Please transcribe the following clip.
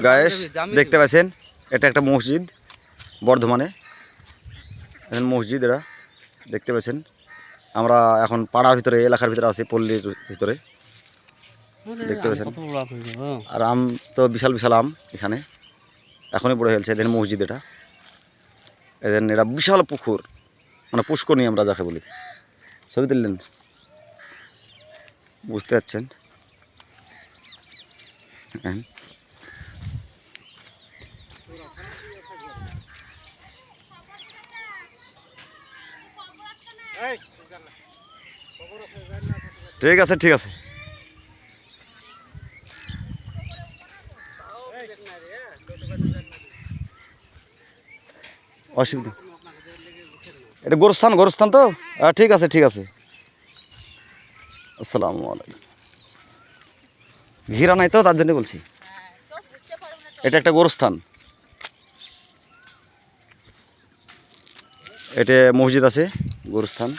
Guys দেখতে পাচ্ছেন এটা একটা মসজিদ বর্ধমানে, এখন মসজিদ এটা দেখতে পাচ্ছেন। আমরা এখন পাড়ার ভিতরে এলাকার ভিতরে আছি, পল্লীর ভিতরে দেখতে পাচ্ছেন। আর আম তো বিশাল বিশাল আম এখানে এখনই বড় হয়েছে। এদের মসজিদ এটা, এদের এটা বিশাল পুকুর, মানে পুষ্করণী আমরা যাকে বলি। ছবি তুললেন, বুঝতে পারছেন। ঠিক আছে ঠিক আছে। অসুবিধা, এটা গোরস্থান গোরস্থান তো, ঠিক আছে ঠিক আছে। আসসালামু আলাইকুম। ঘিরা নাই তো, তার জন্য বলছি। এটা একটা গোরস্থান, এটা মসজিদ আছে, গোরস্থান।